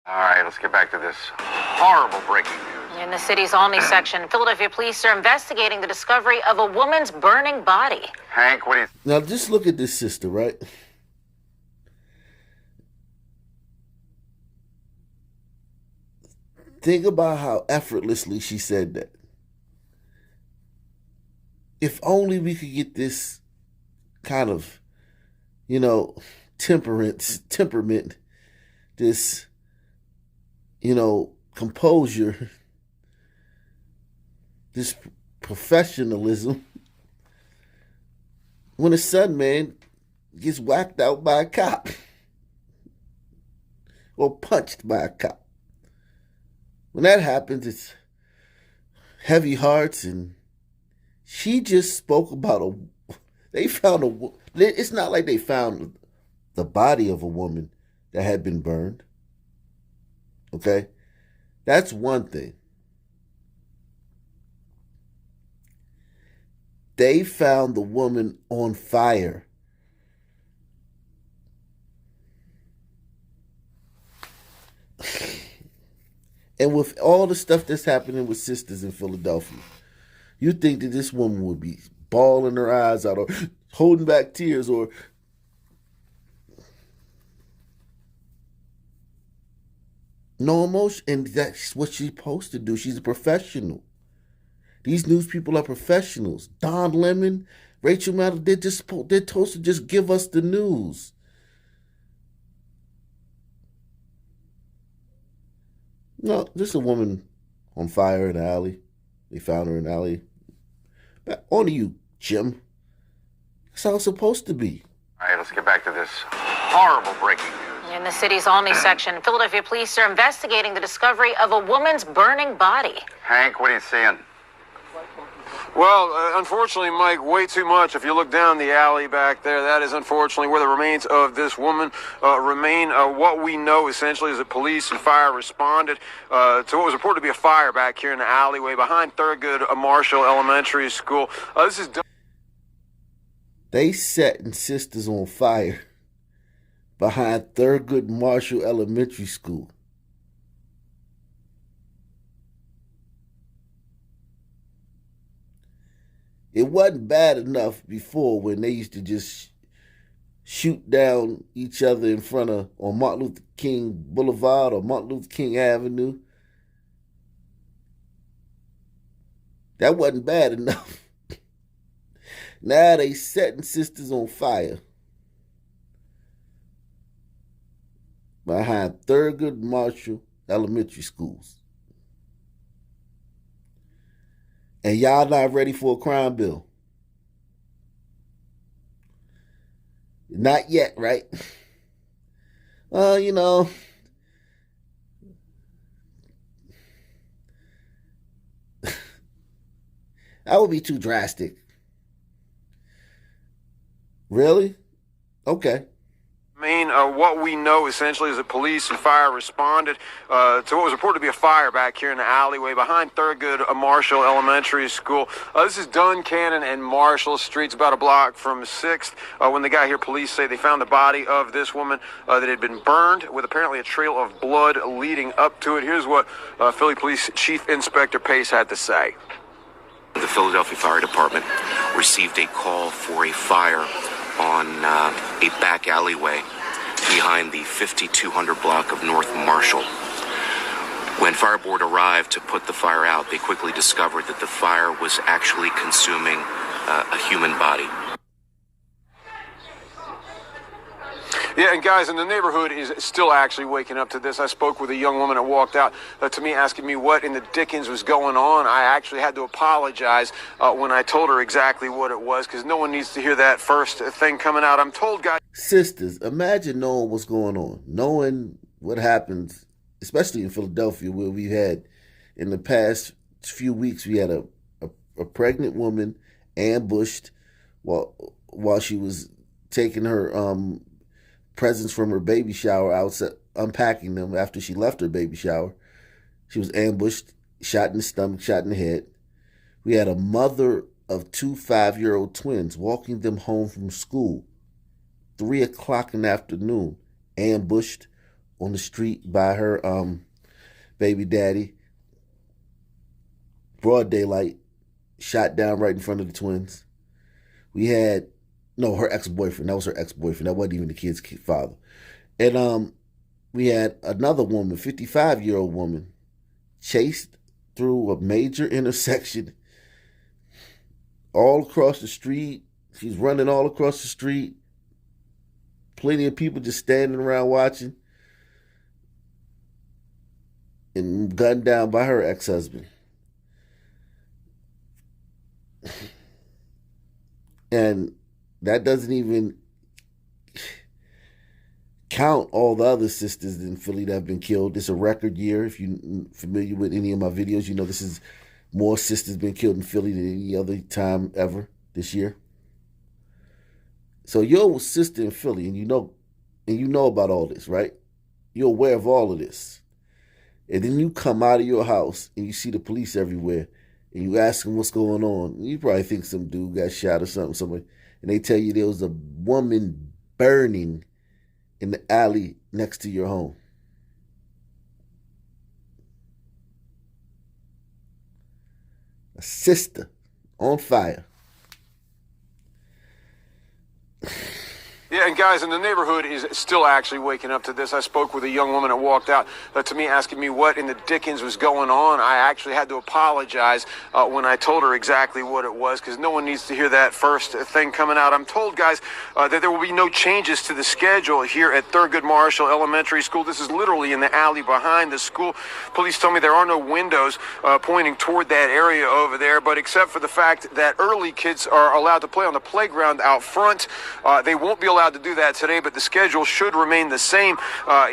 All right, let's get back to this horrible breaking news. In the city's Olney section, Philadelphia police are investigating the discovery of a woman's burning body. Hank, what do you... Now, just look at this sister, right? Think about how effortlessly she said that. If only we could get this kind of, temperament, this, composure, this professionalism. When a son, man, gets whacked out by a cop or punched by a cop. When that happens, it's heavy hearts, and she just spoke about it's not like they found the body of a woman that had been burned. Okay? That's one thing. They found the woman on fire. And with all the stuff that's happening with sisters in Philadelphia, you think that this woman would be bawling her eyes out or holding back tears or no emotion. And that's what she's supposed to do. She's a professional. These news people are professionals. Don Lemon, Rachel Maddow, they're supposed to just give us the news. No, just a woman on fire in the alley. They found her in the alley. But on to you, Jim. That's how it's supposed to be. All right, let's get back to this horrible breaking news. In the city's Olney section, Philadelphia police are investigating the discovery of a woman's burning body. Hank, what are you seeing? Well, unfortunately, Mike, way too much. If you look down the alley back there, that is unfortunately where the remains of this woman remain. What we know essentially is that police and fire responded to what was reported to be a fire back here in the alleyway behind Thurgood Marshall Elementary School. This is done. They setting sisters on fire behind Thurgood Marshall Elementary School. It wasn't bad enough before when they used to just shoot down each other in front of on Martin Luther King Boulevard or Martin Luther King Avenue. That wasn't bad enough. Now they setting sisters on fire behind Thurgood Marshall Elementary Schools. And y'all not ready for a crime bill. Not yet, right? That would be too drastic. Really? Okay. What we know essentially is that police and fire responded to what was reported to be a fire back here in the alleyway behind Thurgood Marshall Elementary School. This is Duncannon and Marshall Streets, about a block from 6th. When they got here, police say they found the body of this woman that had been burned with apparently a trail of blood leading up to it. Here's what Philly Police Chief Inspector Pace had to say. The Philadelphia Fire Department received a call for a fire on a back alleyway behind the 5200 block of North Marshall. When Fire Board arrived to put the fire out, they quickly discovered that the fire was actually consuming a human body. Yeah, and guys, and the neighborhood is still actually waking up to this. I spoke with a young woman that walked out to me asking me what in the dickens was going on. I actually had to apologize when I told her exactly what it was, because no one needs to hear that first thing coming out. I'm told, guys. Sisters, imagine knowing what's going on, knowing what happens, especially in Philadelphia, where we had, in the past few weeks, we had a pregnant woman ambushed while she was taking her presents from her baby shower outside, unpacking them after she left her baby shower. She was ambushed, shot in the stomach, shot in the head. We had a mother of 2 5-year-old twins walking them home from school, 3 o'clock in the afternoon, ambushed on the street by her baby daddy. Broad daylight, shot down right in front of the twins. We had, no, her ex-boyfriend. That was her ex-boyfriend. That wasn't even the kid's father. And we had another woman, 55-year-old woman, chased through a major intersection all across the street. She's running all across the street. Plenty of people just standing around watching. And gunned down by her ex-husband. And that doesn't even count all the other sisters in Philly that have been killed. It's a record year. If you're familiar with any of my videos, you know this is more sisters been killed in Philly than any other time ever this year. So you're a sister in Philly, and you know about all this, right? You're aware of all of this. And then you come out of your house and you see the police everywhere, and you ask them what's going on. You probably think some dude got shot or something somewhere, and they tell you there was a woman burning in the alley next to your home. A sister on fire. Yeah, and guys, and the neighborhood is still actually waking up to this. I spoke with a young woman that walked out to me asking me what in the dickens was going on. I actually had to apologize when I told her exactly what it was, because no one needs to hear that first thing coming out. I'm told, guys, that there will be no changes to the schedule here at Thurgood Marshall Elementary School. This is literally in the alley behind the school. Police told me there are no windows pointing toward that area over there, but except for the fact that early kids are allowed to play on the playground out front, they won't be allowed to do that today, but the schedule should remain the same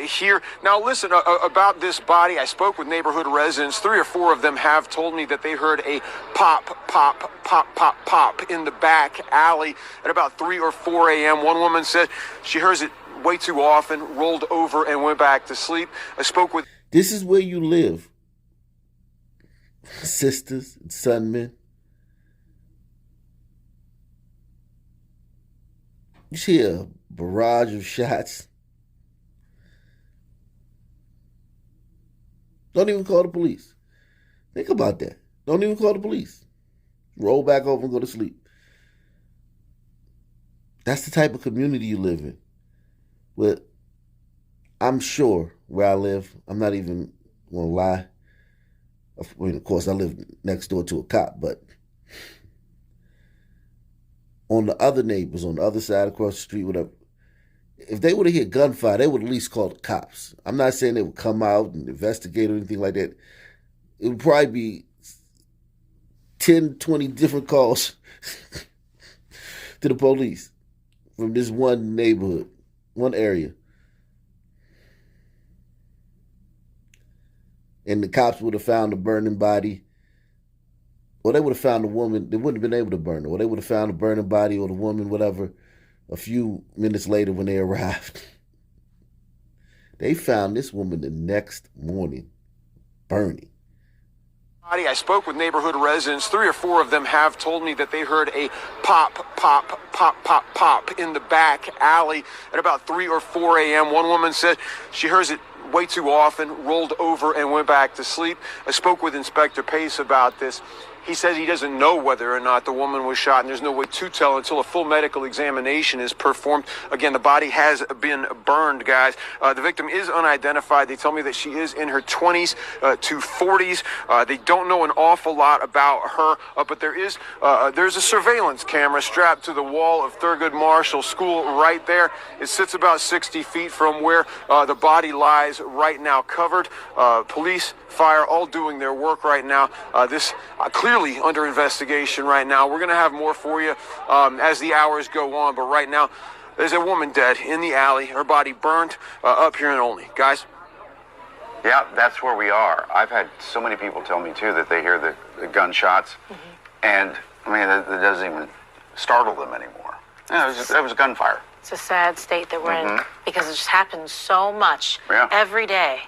here. Now, listen, about this body, I spoke with neighborhood residents. 3 or 4 of them have told me that they heard a pop, pop, pop, pop, pop in the back alley at about 3 or 4 a.m. One woman said she hears it way too often, rolled over and went back to sleep. I spoke with... This is where you live. Sisters and sonmen. You see a barrage of shots. Don't even call the police. Think about that. Don't even call the police. Roll back over and go to sleep. That's the type of community you live in. Well, I'm sure where I live, I'm not even going to lie. I mean, of course, I live next door to a cop, but on the other neighbors, on the other side across the street, whatever, if they would have hit gunfire, they would at least call the cops. I'm not saying they would come out and investigate or anything like that. It would probably be 10, 20 different calls to the police from this one neighborhood, one area. And the cops would have found a burning body. Or they would have found the woman. They wouldn't have been able to burn her. Or they would have found the burning body or the woman, whatever, a few minutes later when they arrived. They found this woman the next morning, burning. I spoke with neighborhood residents. 3 or 4 of them have told me that they heard a pop, pop, pop, pop, pop in the back alley at about 3 or 4 a.m. One woman said she hears it way too often, rolled over and went back to sleep. I spoke with Inspector Pace about this. He says he doesn't know whether or not the woman was shot, and there's no way to tell until a full medical examination is performed. Again, the body has been burned, guys. The victim is unidentified. They tell me that she is in her 20s to 40s. They don't know an awful lot about her, but there's a surveillance camera strapped to the wall of Thurgood Marshall School right there. It sits about 60 feet from where the body lies right now, covered. Police, fire, all doing their work right now. This clearly under investigation right now. We're going to have more for you as the hours go on, but right now there's a woman dead in the alley, her body burned up here in Olney. Guys? Yeah, that's where we are. I've had so many people tell me, too, that they hear the gunshots, and, I mean, that doesn't even startle them anymore. Yeah, it was gunfire. It's a sad state that we're in because it just happens so much every day.